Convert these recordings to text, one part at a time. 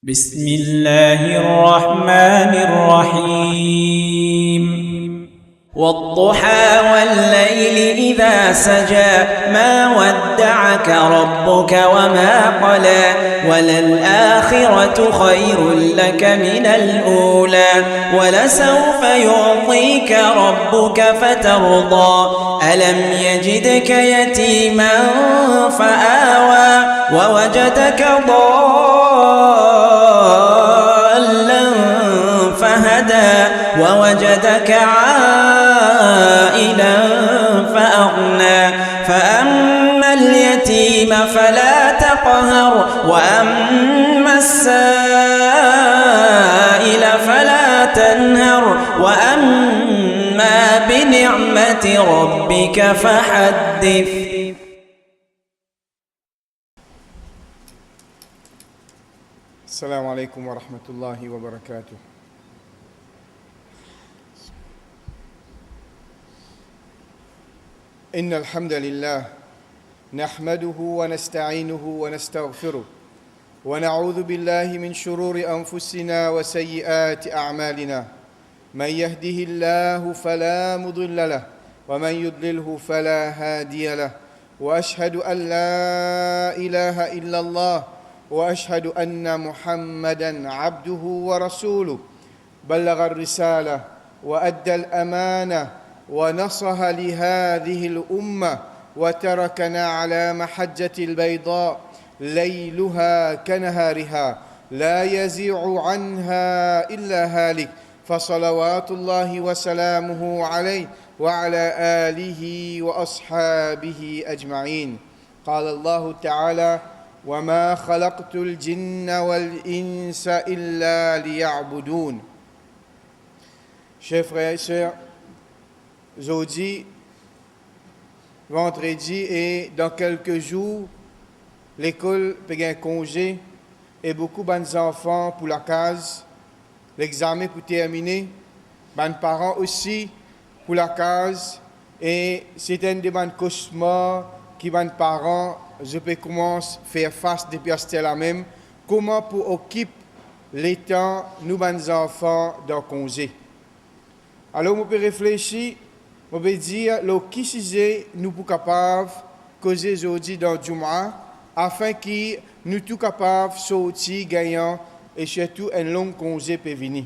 بسم الله الرحمن الرحيم والضحى والليل إذا سجى ما ودعك ربك وما قلى وللآخرة خير لك من الأولى ولسوف يعطيك ربك فترضى ألم يجدك يتيما فآوى ووجدك ضالا فهدى ووجدك عائلا فأغنى فأما اليتيم فلا تقهر وأما السائل فلا تنهر وأما بنعمة ربك فحدث. السلام عليكم ورحمة الله وبركاته. إن الحمد لله نحمده ونستعينه ونستغفره ونعوذ بالله من شرور أنفسنا وسيئات أعمالنا من يهده الله فلا مضل له ومن يضلله فلا هادي له وأشهد أن لا إله إلا الله وأشهد أن محمدًا عبده ورسوله بلغ الرسالة وأدى الأمانة ونصح لهذه الأمة وتركنا على محجة البيضاء ليلها كنهارها لا يزيغ عنها إلا هالك فصلوات الله وسلامه عليه وعلى آله وأصحابه أجمعين. قال الله تعالى: وما خلقت الجن والإنس إلا ليعبدون. Chers frères et sœurs, aujourd'hui, vendredi et dans quelques jours, l'école peut gagner congé et beaucoup de enfants pour la case, l'examen pour terminer, les parents aussi pour la case et c'est un des cauchemars qui les parents je peux commencer à faire face depuis à la même, comment pour occuper les temps, nous, les enfants, dans le congé. Alors, on peut réfléchir, on peut dire, qui sujet nous sommes capables de causer aujourd'hui dans le Jumu'ah, afin que nous soyons capables de sortir gagnant et surtout un long congé peut venir.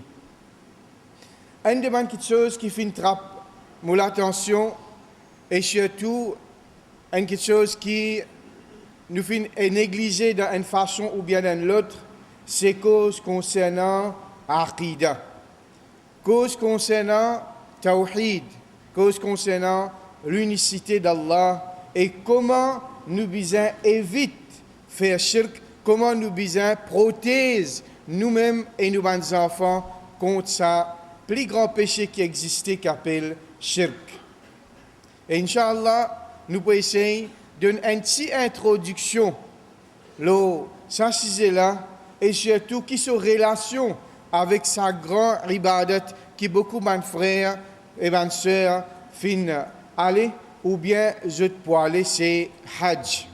Une des choses qui fait trappe mon attention et surtout une chose qui nous finissons négliger d'une façon ou bien d'une autre, c'est cause concernant Aqidah, cause concernant Tawhid, cause concernant l'unicité d'Allah et comment nous besoin éviter faire shirk, comment nous besoin protéger nous-mêmes et nos enfants contre ça plus grand péché qui existait qu'appelle shirk. Et Inch'Allah, nous pouvons essayer d'une petite introduction, ça c'est là, et surtout qui sont en relation avec sa grande ibadat qui beaucoup de frères et de sœurs finissent aller, ou bien je peux aller, c'est Hajj.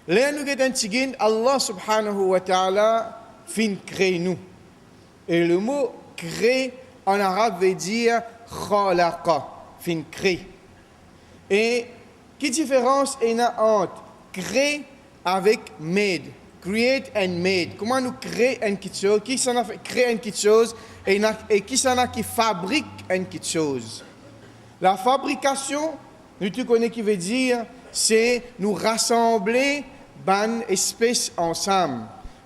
Là, nous avons Allah subhanahu wa ta'ala fin crée nous. Et le mot créer en arabe veut dire khalaqa, fin crée. Et quelle différence il y a entre créer avec made, create and made? Comment nous créer une petite chose? Qui s'en a fait créer une petite chose et qui s'en a qui fabrique une petite chose? La fabrication, nous tout connaissons qui veut dire, c'est nous rassembler une espèce ensemble.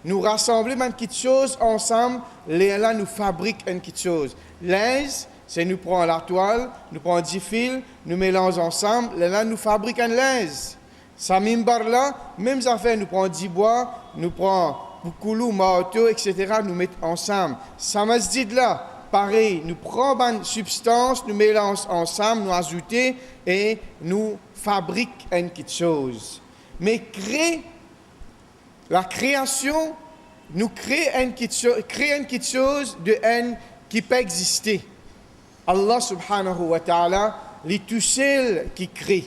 Nous rassembler une petite chose ensemble, là nous fabriquons une petite chose. Linge, c'est nous prenons la toile, nous prenons 10 fils, nous mélangeons ensemble, là nous fabriquons un linge. Ça mimbar là, même affaire, nous prenons 10 bois, nous prenons poukoulou, marteau, etc., nous mettons ensemble. Ça masjid là, pareil, nous prenons une substance, nous mélangeons ensemble, nous ajoutons et nous fabriquons une petite chose. Mais la création, nous créons une petite chose de haine qui peut exister. Allah subhanahu wa ta'ala, les tout seul qui crée.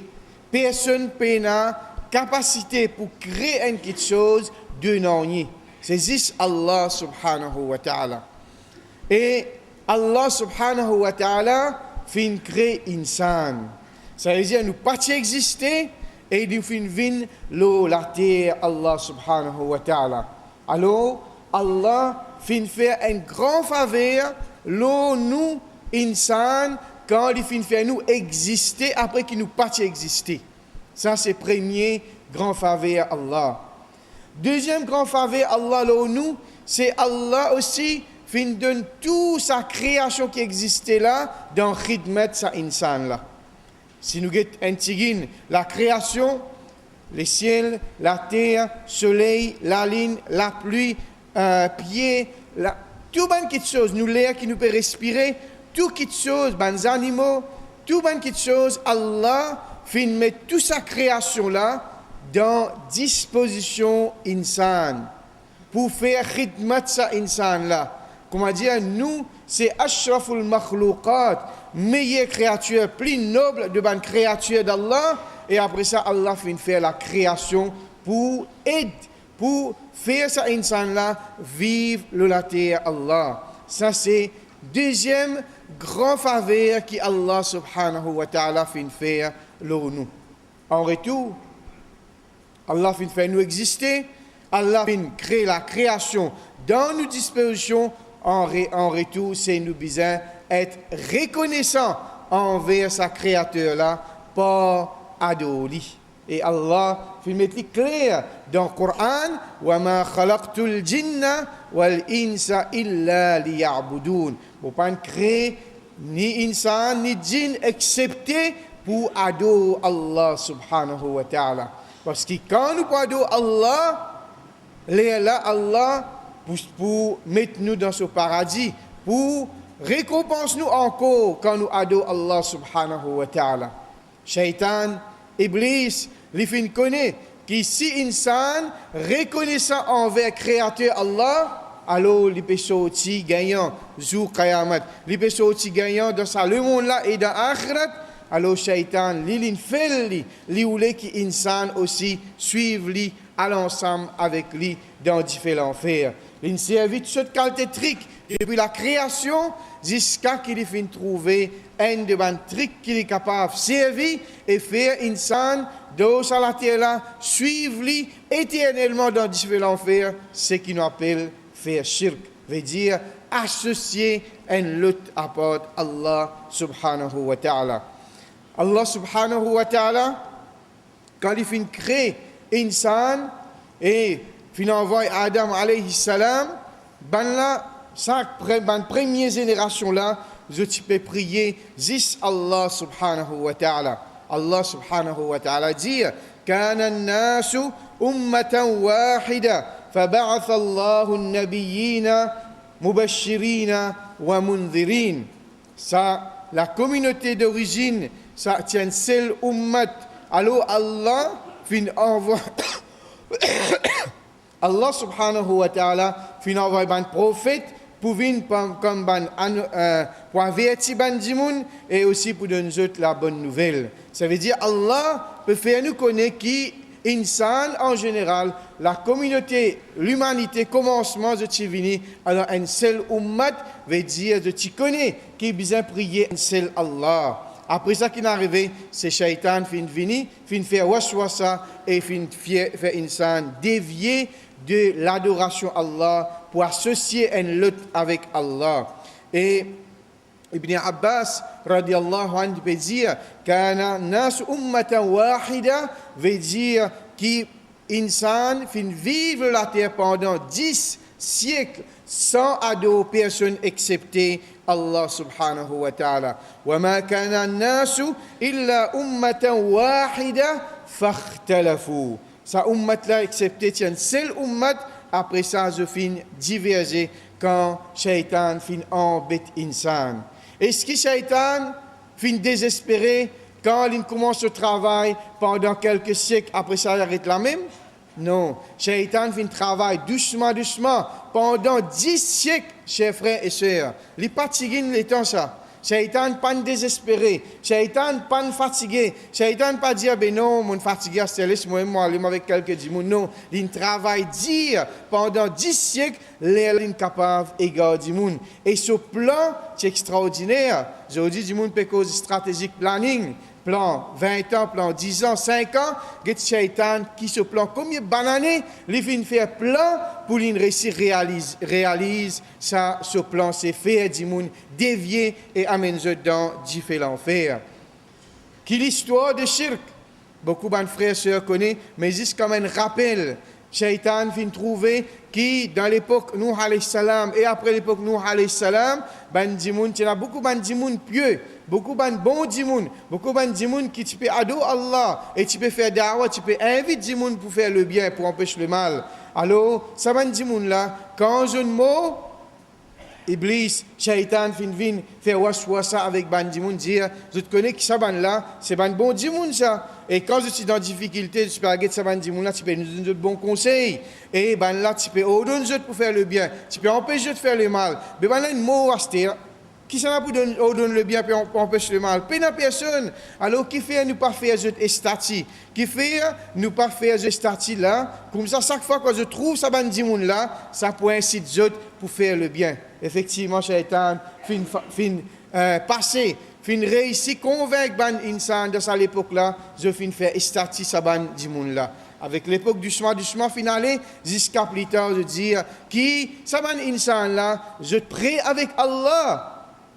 Personne n'a capacité pour créer une chose de non. C'est juste Allah subhanahu wa ta'ala. Et Allah subhanahu wa ta'ala fin crée insan. Ça veut dire nous pas exister et nous fin vin l'eau, la terre, Allah subhanahu wa ta'ala. Alors, Allah fin faire un grand faveur, l'eau nous, insan, quand il fin faire nous exister après qu'il nous pas exister. Ça c'est premier grand faveur Allah. Deuxième grand faveur Allah l'eau nous, c'est Allah aussi fin donne toute sa création qui existait là dans khidmat sa insan là. Si nous guettons un tigin, la création, les ciels, la terre, soleil, la ligne, la pluie, pied, tout ban qui chose, nous l'air qui nous peut respirer, tout qui chose, les animaux, tout ban qui chose, Allah fin met toute sa création là dans disposition insan pour faire khidmat sa insan là. Comment dire, nous, c'est Ashraful Makhlouqat, meilleure créature, plus noble de la créature d'Allah. Et après ça, Allah fait faire la création pour aider, pour faire ça insan-là vivre le la terre Allah. Ça, c'est deuxième grand faveur qui Allah subhanahu wa ta'ala fait faire nous. En retour, Allah fait faire nous exister. Allah fait créer la création dans nos dispositions. En retour, c'est nous besoin être reconnaissants envers sa créateur là par adoli. Et Allah fait mettre clair dans le Coran, wa ma khalaqtul jinna wal insa illa liya'budun. Vous pas créer ni insan ni djinn excepté pour adorer Allah subhanahu wa ta'ala. Parce que quand nous adorons Allah, là Allah pour mettre nous dans ce paradis, pour récompenser nous encore quand nous adorons Allah subhanahu wa ta'ala. Shaitan, Iblis, les fins connaît que si insan reconnaissant envers créateur Allah, alors il peut sortir gagnant, jour Qayamat, il peut sortir gagnant dans le monde là et dans l'akhirat. Alors Shaitan, il fait lui voulait que insan aussi suive lui à l'ensemble avec lui dans différents fers. Il servi de cette qualité trick depuis la création jusqu'à qu'il finisse trouver un de ces tricks qu'il est capable de servir et faire insan dans la terre là, suivre lui éternellement dans différents fers, ce qu'il nous appelle faire shirk, veut dire associer un lutte à part Allah subhanahu wa ta'ala. Allah subhanahu wa ta'ala, quand il finit créer insan et fin envoie Adam alayhi salam, la première génération là, je peux prier juste Allah subhanahu wa ta'ala. Allah subhanahu wa ta'ala dit kana an-nasu ummatan wahida fab'atha Allahu an-nabiyyina mubashshirina wa mundhirin. Ça, la communauté d'origine, ça tient seul ummat. Alors Allah fin envoie Allah subhanahu wa ta'ala fin envoie un prophète pour venir comme pour avertir les gens et aussi pour donner la bonne nouvelle. Ça veut dire Allah peut faire nous connaître qui insan en général, la communauté, l'humanité, commencement de Tivini, alors un seul ummat veut dire de tu connais qui est besoin prier un seul Allah. Après ça qui est arrivé, c'est Shaitan fin vini, fin faire waswasa et fin faire insan dévier de l'adoration Allah pour associer un lutte avec Allah. Et Ibn Abbas radiallahu anhu veut dire kana nas ummatan wahida veut dire qui insan fin vivre la terre pendant 10 siècles sans adorer personne excepté Allah subhanahu wa ta'ala. Wa ma kana an-nasu illa ummatan wahida fakhtalafu. Sa ummat là excepté une seule ummat, après ça je fin diverger quand Shaitan fin embête insan. Est-ce que Shaitan fin désespéré quand il commence le travail pendant quelques siècles, après ça il arrête la même? Non, Shaitan fin travail doucement pendant 10 siècles, chers frères et sœurs. Les patiguines les temps ça. Shaitan pas désespéré, Shaitan pas fatigué, Shaitan pas dire ben non, mon fatigué, c'est laisse-moi aller avec quelques dimons. Non, il travaille dire pendant 10 siècles, les capable d'égarer dimons. Et ce plan, c'est extraordinaire. Je dis dimons peut cause stratégique planning. Plan 20 ans, plan 10 ans, 5 ans, get Shaitan qui se plan combien banané, il vient faire plan pour qu'il réussir réalise ça, ce plan c'est faire du monde dévier et amène dans différents fers. Qui l'histoire de Shirk, beaucoup de frères et sœurs connaissent, mais juste comme un rappel, Shaitan vient trouver qui dans l'époque Nuh alayhi salam et après l'époque Nuh alayhi salam, il y a beaucoup de pieux, beaucoup de bons djimoun, beaucoup de djimoun qui tu peux adorer Allah et tu peux faire da'wah, tu peux inviter djimoun pour faire le bien, pour empêcher le mal. Alors, ça va djimoun là, quand je ne mot, Iblis, Shaitan, vient faire waswasa avec ban djimoun, dire, je te connais qui ça ban là, c'est ban bon djimoun ça. Et quand je suis dans difficulté, tu peux regarder ça ban djimoun là, tu peux nous donner de bons conseils. Et ban là, tu peux ordonner pour faire le bien, tu peux empêcher de faire le mal. Mais ban là, une mot à qui ça va pour donner le bien et empêcher le mal? Pas personne. Alors, qui fait nous pas faire cette estati? Qui fait nous pas faire cette estati là? Comme ça, chaque fois que je trouve ça ban djimoun là, ça peut inciter pour faire le bien. Effectivement, Shaitan passé, réussi convaincre ban insan de ça l'époque là, je fin faire estati ça ban djimoun là. Avec l'époque du chemin finale, jusqu'à plus tard, je dis, qui ça ban insan là, je prie avec Allah.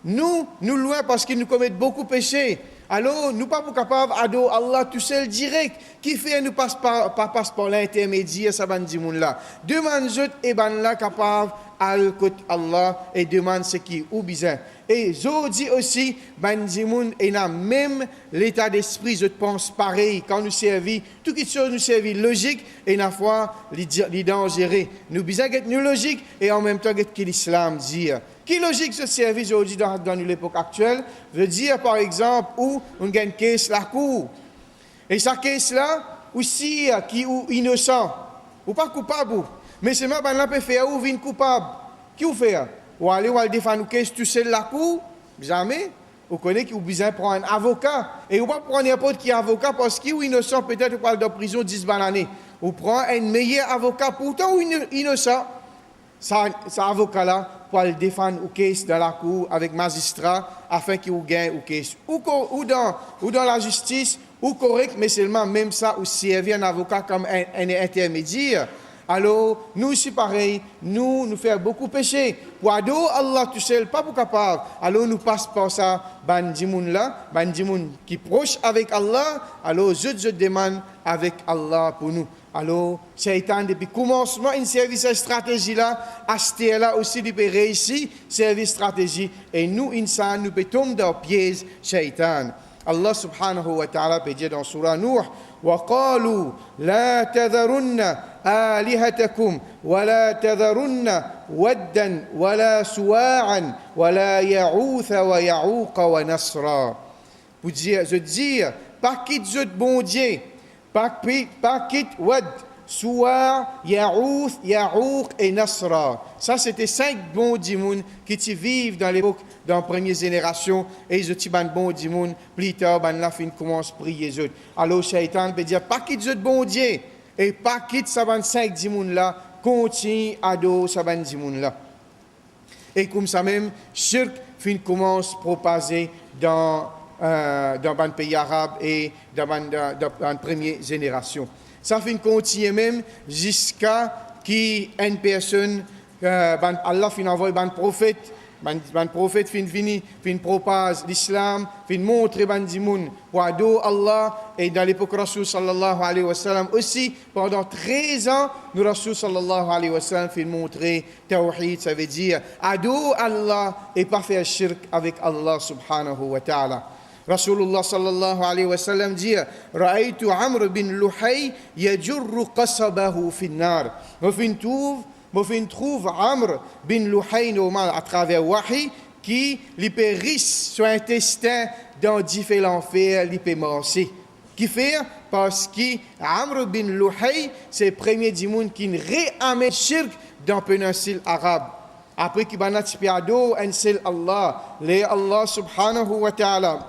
Nous loin parce qu'ils nous commettent beaucoup de péchés. Alors, nous pas capables d'adorer Allah tout seul direct. Qui fait nous passe par l'intermédiaire, ça va dire là. Demande je et ban là capable à côté Allah et demande ce qui ou bizarre. Et je dis aussi, ban dimoun et n'a même l'état d'esprit, je pense pareil quand nous servons, tout qui chose nous servit logique et n'a fois les dangereux. Nous bizarre être nous logique et en même temps être que l'islam dit. Qui logique ce service aujourd'hui dans l'époque actuelle veut dire par exemple où on gagne caisse la cour. Et sa caisse là aussi qui est innocent ou pas coupable. Mais c'est même là peut faire ou vient coupable. Qui ou fait? Ou aller ou aller défendre une caisse tout seul la cour? Jamais. Vous connaissez qu'il a besoin de prendre un avocat. Et vous ne pouvez pas prendre n'importe qui avocat parce qu'il est innocent, peut-être vous parlez de prison 10 années. Vous prenez un meilleur avocat, pourtant ou innocent. Ça avocat-là pour aller défendre une caisse dans la cour avec magistrat afin qu'il gagne une caisse. Ou dans la justice, ou correct, mais seulement même ça, ou servir un avocat comme un intermédiaire. Alors, nous aussi pareil, nous faisons beaucoup péché. Pour adorer Allah tout seul, pas pour capable. Alors, nous passons par ça, ban djimoun là, ban djimoun qui proche avec Allah. Alors, je demande avec Allah pour nous. Alors, Shaitan, depuis le commencement, une service stratégie là, acheter là aussi, il peut réussir, service stratégie. Et nous, insan, nous pouvons tomber dans le piège Shaitan. Allah subhanahu wa ta'ala peut dire dans Surah Nuh, وقالوا لا تذرن آلهتكم ولا تذرن ودا ولا سواعا ولا يعوث ويعوق ونسرا. Pour dire, je dis, pas quitte je bon Dieu, pas quitte wad, Suwa, Yaouth, Yaouq et Nasra. Ça, c'était 5 bons dimoun qui vivent dans l'époque, dans la première génération. Et ils ont ban bons dimoun. Plus tard, la fin commence à prier. Alors, Shaitan peut dire, pas quitte ce bon Dieu. Et pas quitte ça, 5 dimoun là. Continue à adorer ça, dimoun là. Et comme ça même, Shirk fin commence à propager dans le pays arabe et dans la première génération. Ça fait continuer même jusqu'à qu'une personne, Allah fin envoie un prophète, un prophète fin propage l'islam, fin montre ban dimoun pour adorer Allah. Et dans l'époque Rasul sallallahu alayhi wa sallam aussi, pendant 13 ans, nous Rasul sallallahu alayhi wa sallam fin montrer tawhid, ça veut dire adorer Allah et pas faire shirk avec Allah subhanahu wa ta'ala. Rasulullah sallallahu alayhi wa sallam dit Ra'aytu Amr bin Luhay yajurru qasabahu fi an-nar. Moi fin trouve Amr bin Luhay normal à travers wahi qui li périsse son intestin dans différents fers li peut marcher. Qui fait parce que Amr bin Luhay c'est le premier dimoun qui réamène shirk dans la péninsule arabe. après qu'il va ado en seul Allah, les Allah subhanahu wa ta'ala.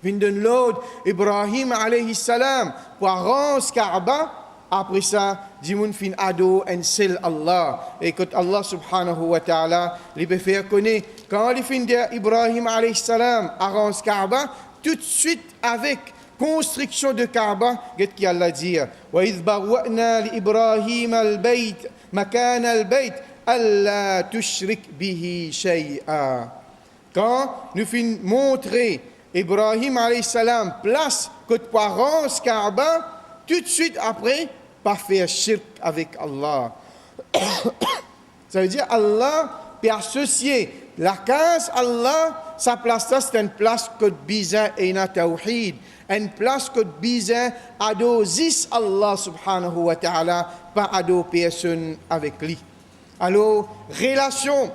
Vinden l'autre, Ibrahim alayhi salam, pour arranger Kaaba, après ça, Dimoun fin ado en seul Allah. Et quand Allah subhanahu wa ta'ala, il peut faire connaître, quand il fin d'Ibrahim alayhi salam, arrange Kaaba, tout de suite avec construction de Kaaba, qu'est-ce qu'il a dit? وَإِذْ بَوَّأْنَا لِإِبْرَاهِيمَ الْبَيْتَ مَكَانَ الْبَيْتِ أَلَّا تُشْرِكْ بِهِ شَيْئًا. Quand nous fin montrer Ibrahim alayhi salam place que pour arranger Kaaba, tout de suite après, pas faire shirk avec Allah. Ça veut dire Allah peut associer la case Allah, sa place là, c'est une place que bizarre et na tawhid. Une place que bizarre ado zis Allah subhanahu wa ta'ala, pas ado personne avec lui. Alors, relation,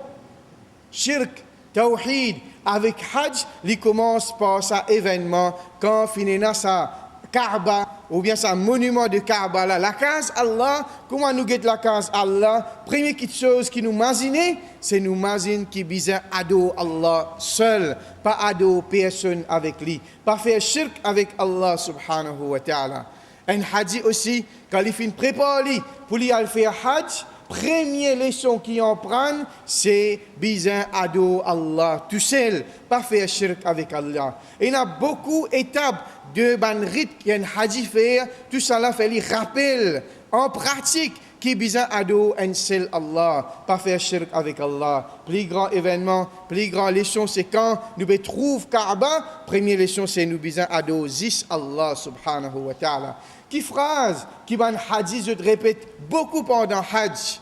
shirk, tawhid, avec Hajj, il commence par ça événement, quand finina sa Kaaba, ou bien sa monument de Kaaba là, la case Allah, comment nous guette la case Allah? Première chose qui nous imagine, c'est nous imagine qui bizarre ado Allah seul, pas ado personne avec lui, pas faire shirk avec Allah subhanahu wa ta'ala. Un Hajj aussi, quand il finit préparer pour lui aller faire Hajj, première leçon qu'il en prend, c'est bizarre ado Allah tout seul, pas faire shirk avec Allah. Et il y a beaucoup d'étapes de ban rite qu'il y a un Hajj faire, tout ça là fait lui rappel en pratique qui bizarre ado un seul Allah, pas faire shirk avec Allah. Plus grand événement, plus grand leçon, c'est quand nous trouvons Kaaba, première leçon c'est nous bizarre ado zis Allah subhanahu wa ta'ala. Qui phrase qui ban Hajj je répète beaucoup pendant Hajj.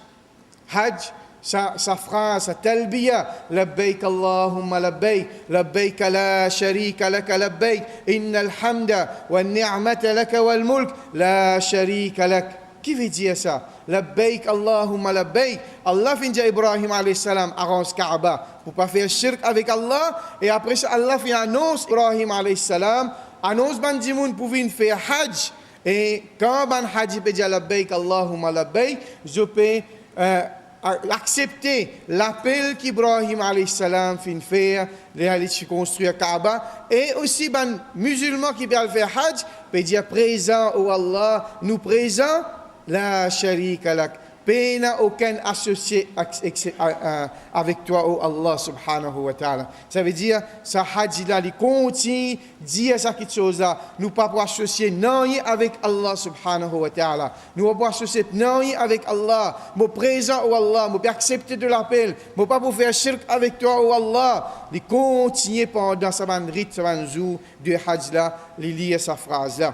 Hajj, sa phrase, sa talbiya, labbayk Allahumma labbayk, labbayk la sharika laka labbayk, innal hamda wa ni'mata laka wal mulk, la sharika lak. Qui veut dire ça? Labbayk Allahumma labbayk. Allah fin dit Ibrahim alayhi salam arrange Kaaba pour pas faire shirk avec Allah, et après ça Allah fin annonce Ibrahim alayhi salam, annonce ban dimoun pour venir faire Hajj. Et quand ban Hajj peut dire labbayk Allahumma labbayk, je peux accepter l'appel qu'Ibrahim alayhi salam fin faire, d'aller construire Kaaba, et aussi ban musulman qui peut faire Hajj peut dire présent au Allah, nous présent la sharika lak. Pays n'a aucun associé avec toi, oh Allah subhanahu wa ta'ala. Ça veut dire, ça Hajj là, il continue dire ça quelque chose là. Nous pas pour associer non avec Allah subhanahu wa ta'ala. Nous pas pour associer non avec Allah. Mon présent, oh Allah, mon pas accepter de l'appel. Mon pas pour faire shirk avec toi, oh Allah. Il continue pendant sa rite, sa jour de Hajj là, il lit sa phrase là.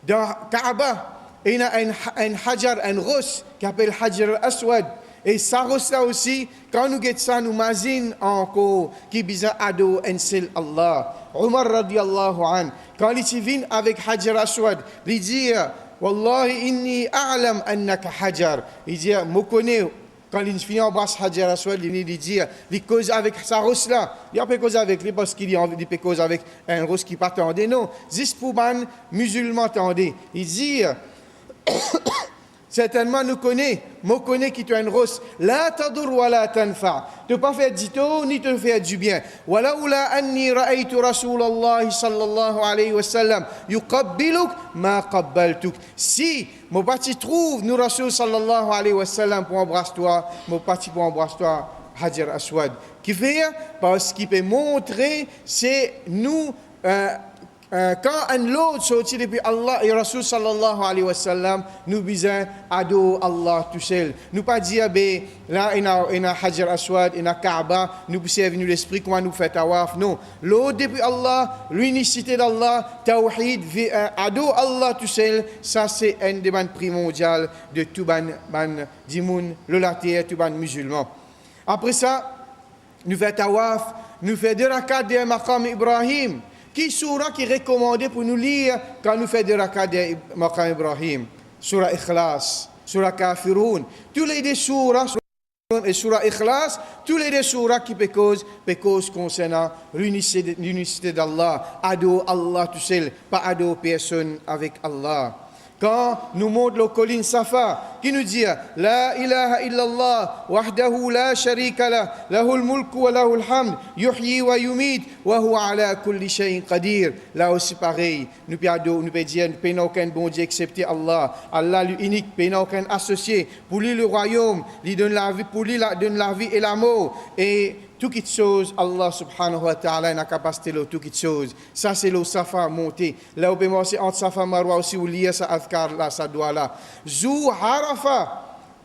Dans Kaaba, il y a un hajar, un ros qui s'appelle Hajar al-Aswad. Et ça ros là aussi, quand nous guettons ça, nous imaginons encore qui bizarre ado en seul Allah. Omar radiallahu an, quand il vient avec Hajar al-Aswad, il dit Wallahi inni a'lam annaka hajar. Il dit, je connais. Quand il finit en bas Hajar al-Aswad, il dit, il cause avec sa ros là. Il n'a pas cause avec lui parce qu'il peut cause avec un ros qui pas tendé. Non, juste pour ban musulman tendé. Il dit, certainement nous connaît, me connaît qui tu as une rose, la tadur wa la tanfa, ne pas faire du tort ni te faire du bien. Walaula anni ra'aytu Rasulallah sallallahu alayhi wa sallam yuqabbiluk ma qabbaltuk. Si mon parti trouve nous Rasul sallallahu alayhi wa sallam pour embrasser toi, mon parti pour embrasser toi Hajar Aswad. Qui fait parce qu'il peut montrer c'est nous quand un l'autre sorti depuis Allah et Rasul sallallahu alayhi wa sallam, nous besoin ado Allah tout seul. Nous pas dire, là, il y a Hajar Aswad, il y a Kaaba, nous pouvons venir l'esprit, comment nous fait tawaf. Non. L'autre depuis Allah, l'unicité d'Allah, tawhid, ado Allah tout seul, ça c'est un des bandes primordiales de tout ban dimoun, le laté, tout ban musulman. Après ça, nous fait tawaf, nous fait 2 rakats de Maqam Ibrahim. Qui surah qui est recommandé pour nous lire quand nous faisons 2 rakats de Maqam Ibrahim? Surah Ikhlas, Surah Kafirun. Tous les 2 surahs, et Surah Ikhlas, tous les 2 surahs qui cause concernant l'unicité d'Allah. Ado Allah tout seul, pas ado personne avec Allah. Quand nous montre le colline Safa, qui nous dit La ilaha illallah, wahdahu la sharika lah, lahul mulku wa lahul hamd, yuhyi wa yumit, wa huwa ala kulli shay'in qadir. Là aussi pareil, nous pouvons dire, nous n'avons aucun bon Dieu excepté Allah. Allah lui unique, nous n'avons aucun associé. Pour lui le royaume, lui donne la vie, pour lui donne la vie et la mort. Et toutes choses, Allah subhanahu wa ta'ala a la capacité de toutes choses. Ça, c'est le Safa monté. Là, on peut marcher entre Safa et Marwa aussi, où lier sa adhkar là, sa doigt là. Zou Harafa,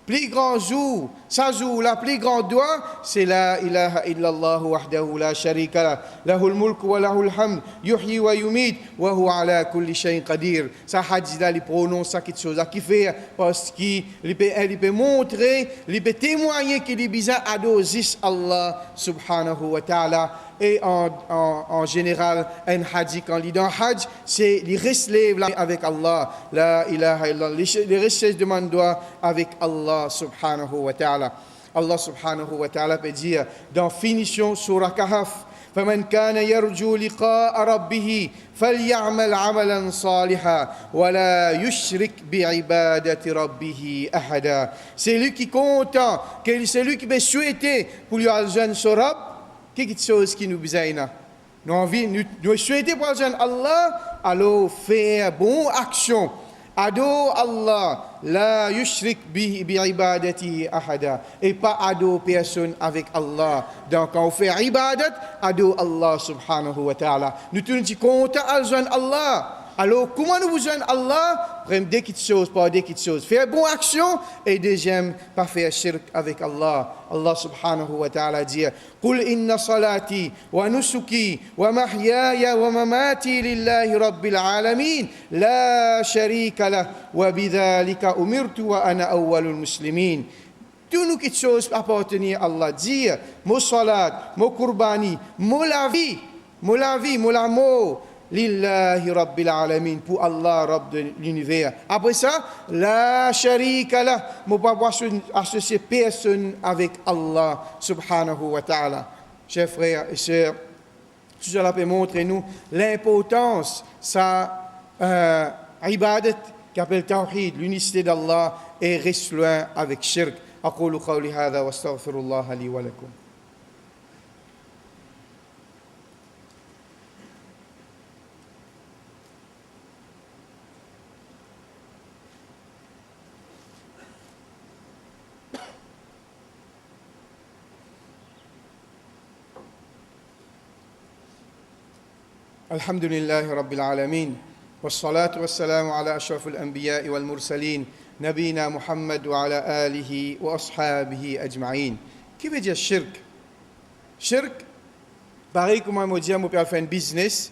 plus grand jour, sa jour, la plus grande doigt, c'est la ilaha illallah wahdahu la sharika lah, lahul mulku wa lahul hamd, yuhyi wa yumit, wa huwa ala kulli shay'in qadir. Ça, hadith là, il prononce ça, quelque chose à qui fait, parce qu'il peut montrer, il peut témoigner qu'il est bizarre à dosis Allah subhanahu wa ta'ala. Et en général, un hadith, quand il dit un hajj, c'est les restes avec Allah. La ilaha illallah. Les restes demandent doigt avec Allah subhanahu wa ta'ala. Allah subhanahu wa ta'ala peut dire dans finition surah Kahf, فمن كان يرجو لقاء ربه فليعمل عملا صالحا ولا يشرك بعبادة ربه أحدا. C'est lui qui est content, c'est lui qui peut souhaiter pour lui aljan sorab. Quelque chose qui nous besoin. Nous souhaitons pour Allah, alors faire bonne action. Ado Allah, la yushrik bi ibadati ahada. Et pas ado personne avec Allah. Donc quand on fait ibadat, ado Allah subhanahu wa ta'ala. Nous tous nous comptons Allah. Alors, comment nous besoin Allah? Prendre des petites choses, pas des petites choses. Faire bonne action et deuxième, pas faire shirk avec Allah. Allah subhanahu wa ta'ala dit قُلْ إِنَّ صَلَاتِي وَنُسُكِي وَمَحْيَايَ وَمَمَاتِي لِلَّهِ رَبِّ الْعَالَمِينَ لَا شَرِيكَ لَهُ وَبِذَلِكَ أُمِرْتُ وَأَنَا أَوَّلُ الْمُسْلِمِينَ. Toutes nos petites choses appartiennent à Allah. Dire, mon salat, mon kurbani, mon la vie, mon l'amour. Lillahi Rabbil Alamin, pour Allah, Rabb de l'univers. Après ça, la sharika lah, ne pas associer personne avec Allah subhanahu wa ta'ala. Chers frères et sœurs, tout cela peut montrer nous l'importance, ça, ibadat, qui appelle tawhid, l'unicité d'Allah, et reste loin avec shirk. أقول قولي هذا واستغفر الله لي ولكم. الحمد لله رب العالمين والصلاة والسلام على أشرف الأنبياء والمرسلين نبينا محمد وعلى آله وأصحابه أجمعين. Qui veut dire shirk? Shirk, pareil comme moi dire, moi faire un business,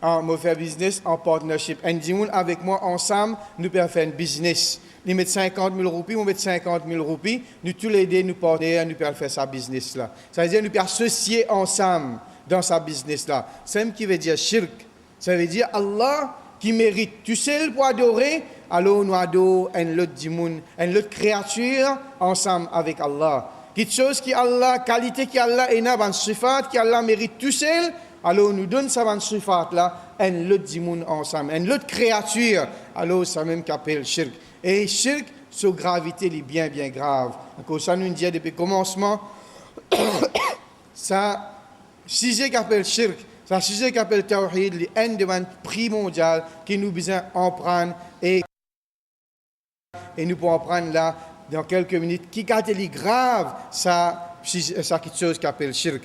moi faire business en partnership. Un dimoun avec moi ensemble, nous pouvons faire un business. Nous mettons 50 000 roupies, nous mettons 50 000 roupies, nous tous les deux nous partenaires, nous pouvons faire ça business là. Ça veut dire nous pouvons associer ensemble dans sa business là. C'est ce qui veut dire shirk. Ça veut dire Allah qui mérite tout seul pour adorer, alors nous adorons un autre dimoun, une autre créature ensemble avec Allah. Quelque chose qui Allah, qualité qui Allah est na ban sifat qui Allah mérite tout seul, alors nous donne ça ban sifat là, un autre dimoun ensemble, une autre créature, alors ça même qu'appelle shirk. Et shirk, sa gravité est bien grave. Donc ça nous dit depuis le commencement, ça sujet qu'appelle shirk, c'est un sujet qu'appelle tawhid, un demande primordial qui nous besoin en prendre et nous pouvons prendre là dans quelques minutes qui est grave, ça quelque chose qu'appelle shirk.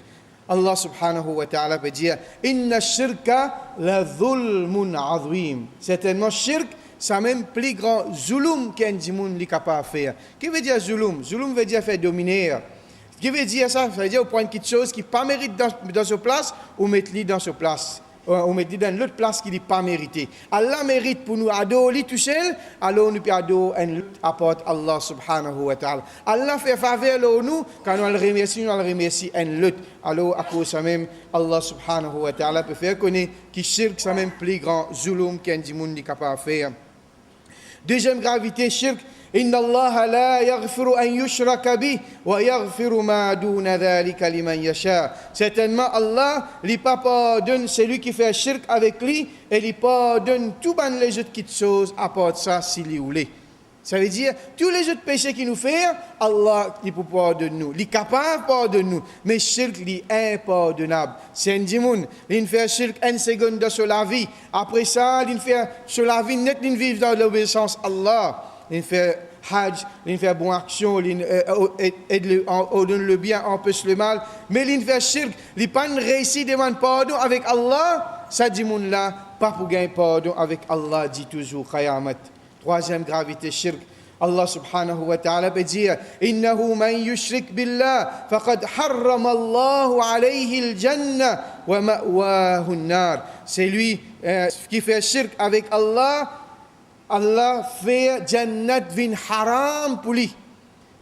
Allah subhanahu wa ta'ala peut dire inna shirka la dhulmun azim. Certainement shirk, c'est même plus grand zulum qu'un dimoun est capable de faire. Qui veut dire zulum? Zulum veut dire faire dominer. Qui veut dire ça? Ça veut dire prendre quelque chose qui pas mérite dans sa place ou mettre-le dans sa place. Ou mettre-le dans l'autre place qui n'est pas mérité. Allah mérite pour nous adorer tout seul, alors nous pouvons adorer un autre apporte Allah subhanahu wa ta'ala. Allah fait faveur à nous, quand on le remercie un autre. Alors à cause de ça même, Allah subhanahu wa ta'ala peut faire connaître que shirk c'est même plus grand zulum qu'un dimoun est capable de faire. Deuxième gravité, shirk. Inna Allah la yaghfiru an yushraka bih wa yaghfiru ma duna dhalika liman yasha. Certainement Allah lui pas pardonne celui qui fait shirk avec lui et lui pardonne tout ban les autres petites choses à part ça s'il lui voulait. Ça veut dire, tous les autres péchés qu'il nous fait, Allah, il peut pardonner nous. Il est capable de pardonner nous. Mais shirk, il est impardonnable. C'est un dimoun. Il fait shirk une seconde sur la vie. Après ça, il fait sur la vie net, il vit dans l'obéissance à Allah. Il fait hajj, il fait bonne action, il donne le bien, empêche le mal. Mais il fait shirk, il n'a pas réussi à demander pardon avec Allah. Ça dimoun là, pas pour gagner pardon avec Allah, dit toujours Qayamat. Troisième gravité, shirk. Allah subhanahu wa ta'ala peut dire Innahu man yushrik billah faqad harrama Allahu alayhi al-jannah wa ma'wahu an-nar. C'est lui qui fait shirk avec Allah. Allah fait jannat vin haram pour lui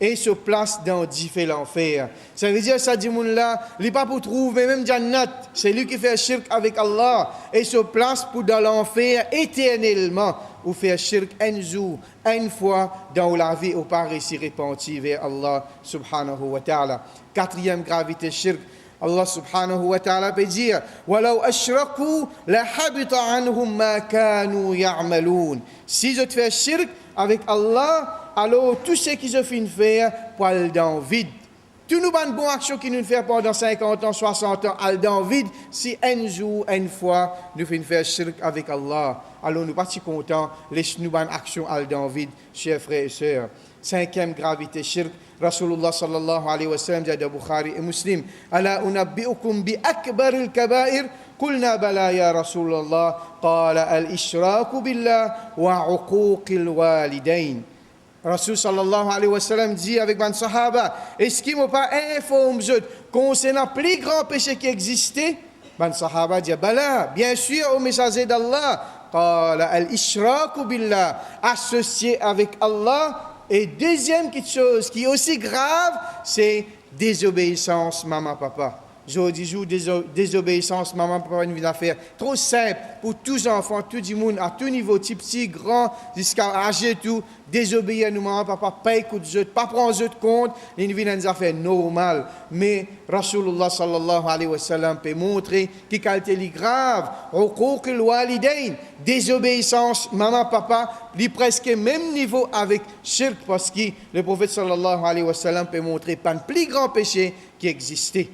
et se place dans différents l'enfer. Ça veut dire ça dit moun là, il n'est pas pour trouver même jannat, c'est lui qui fait shirk avec Allah et se place pour dans l'enfer éternellement. Ou faire shirk un jour, une fois dans la vie, ou pas réussi repenti vers Allah subhanahu wa ta'ala. Quatrième gravité shirk, Allah subhanahu wa ta'ala peut dire وَلَوْ أَشْرَكُوا لَحَبِطَ عَنْهُمْ مَا كَانُوا يَعْمَلُونَ. Si je te fais shirk avec Allah, alors tout ce qu'ils ont fait faire pour aller dans le vide. Tous nous bonnes actions qui nous font pendant 50 ans, 60 ans, aller dans le vide, si un jour, une fois, nous faisons faire shirk avec Allah, alors nous ne sommes pas si contents, laissez nous bonnes actions aller dans le vide, chers frères et sœurs. Cinquième gravité shirk, Rasulullah sallallahu alayhi wa sallam dit à Bukhari et Muslim, Ala unabbi'ukum bi akbar al-kaba'ir, قلنا بلى يا رسول الله قال الإشراك بالله وعقوق الوالدين. Rasul sallallahu alayhi wa sallam dit avec ban sahaba, est-ce qu'il ne m'a pas informé concernant le plus grand péché qui existait? Ban sahaba dit, bala, bien sûr au messager d'Allah, qala al-ishraku billah, associé avec Allah. Et deuxième chose qui est aussi grave, c'est désobéissance maman-papa. Aujourd'hui, jour désobéissance, maman, papa, une affaire trop simple pour tous les enfants, tout le monde, à tout niveau, petit, grand, jusqu'à âgé, tout, désobéir à nous, maman, papa, pas écouter, pas prendre de compte, une vie une affaire normale. Mais Rasulullah sallallahu alayhi wa sallam peut montrer que qualité est grave, uquq al-walidain, désobéissance, maman, papa, est presque même niveau avec shirk, parce que le prophète sallallahu alayhi wa sallam peut montrer pas le plus grand péché qui existait.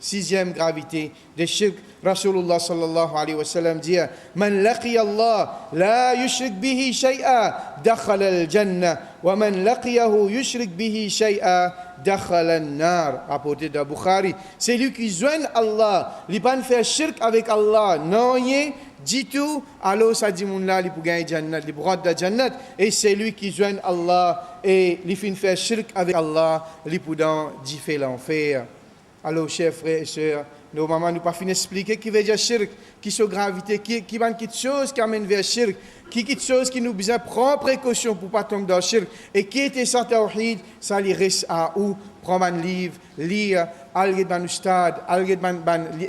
Sixième gravité de shirk, Rasulullah sallallahu alayhi wa sallam dit Man laqiya Allah la yushrik bihi shay'a dakhala al-jannah wa man laqiyahu yushrik bihi shay'a dakhala an-nar. Rapporté de Bukhari. C'est lui qui joint Allah, il pas faire shirk avec Allah, non rien du tout, alors ça dit moun là il peut gagner jannat, il peut rentrer dans jannat, et c'est lui qui joint Allah et il fait faire shirk avec Allah, il peut dans différents l'enfer. Alors, chers frères et sœurs, nos mamans nous pas fini d'expliquer qui veut dire shirk, qui sont gravité, qui va quelque chose qui amène vers shirk, qui quelque chose qui nous besoin de prendre précaution pour pas tomber dans le shirk, et qui était sans tawhid, ça lui reste à où prendre un livre, lire, aller dans le stade, aller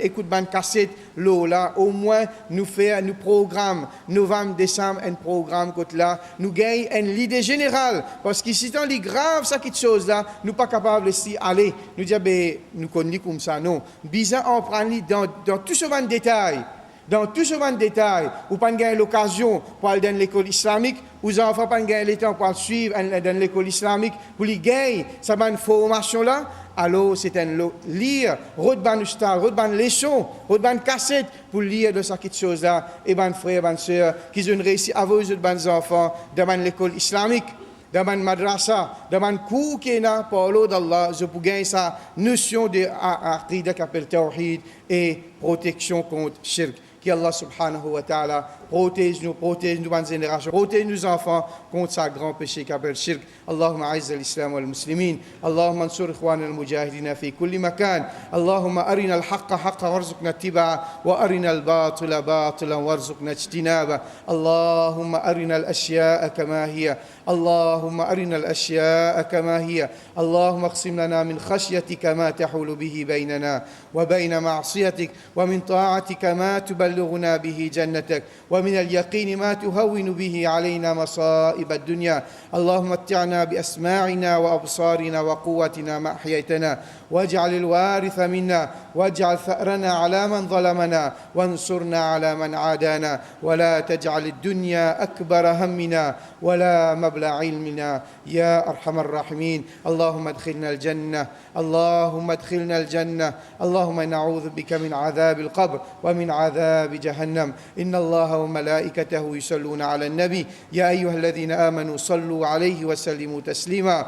écouter une cassette, là, au moins nous faire nous programme, novembre, décembre, un programme côté là, nous gagnons une idée générale, parce que si dans les grave, ça quelque chose là, nous pas capable de aller, nous dire ben nous connaissons comme ça, non, bizarre on prend dans tout ce genre de détails. Dans tout ce genre de détails, ou pas gagner l'occasion pour aller dans l'école islamique, ou les enfants pas gagner le temps pour suivre dans l'école islamique, pour les gagner cette formation là, alors c'est un lire, redban ustad, redban leçon, redban cassette pour lire de cette chose là, et ban frères, ban sœurs, qui ont réussi à vos autres enfants dans l'école islamique. Dans ma madrasa, dans mon cours qui est là, par l'eau d'Allah, je peux gagner sa notion de aqida qui appelle tawhid et protection contre shirk. qu'Allah subhanahu wa ta'ala protège nos bonnes générations, protège nos enfants contre sa grand péché qu'appelle shirk. Allahumma a'izz al-islam wal-muslimin. Allahumma ansur ikhwana al-mujahidin fi kulli makan. Allahumma arina al-haqqa haqqa warzuqna ittiba'a wa arina al-batila batilan warzuqna ijtinaba. Allahumma arina al-ashya'a kama hiya. اللهم أرنا الأشياء كما هي. اللهم اقسم لنا من خشيتك ما تحول به بيننا وبين معصيتك، ومن طاعتك ما تبلغنا به جنتك، ومن اليقين ما تهون به علينا مصائب الدنيا. اللهم متعنا بأسماعنا وأبصارنا وقوتنا ما أحييتنا، واجعل الوارث منا، واجعل ثأرنا على من ظلمنا، وانصرنا على من عادانا، ولا تجعل الدنيا أكبر همنا ولا مبلغ علمنا يا أرحم الراحمين. اللهم ادخلنا الجنة، اللهم ادخلنا الجنة. اللهم نعوذ بك من عذاب القبر ومن عذاب جهنم. إن الله وملائكته يصلون على النبي يا أيها الذين آمنوا صلوا عليه وسلموا تسليما.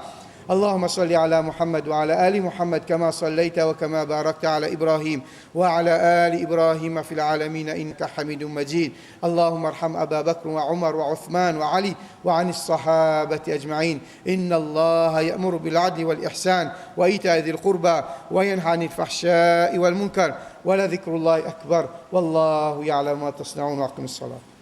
اللهم صل على محمد وعلى آل محمد كما صليت وكما باركت على إبراهيم وعلى آل إبراهيم في العالمين إنك حميد مجيد. اللهم ارحم أبا بكر وعمر وعثمان وعلي وعن الصحابة أجمعين. إن الله يأمر بالعدل والإحسان وإيتاء ذي القربى وينهى عن الفحشاء والمنكر، ولذكر الله أكبر، والله يعلم ما تصنعون. وأقم الصلاة.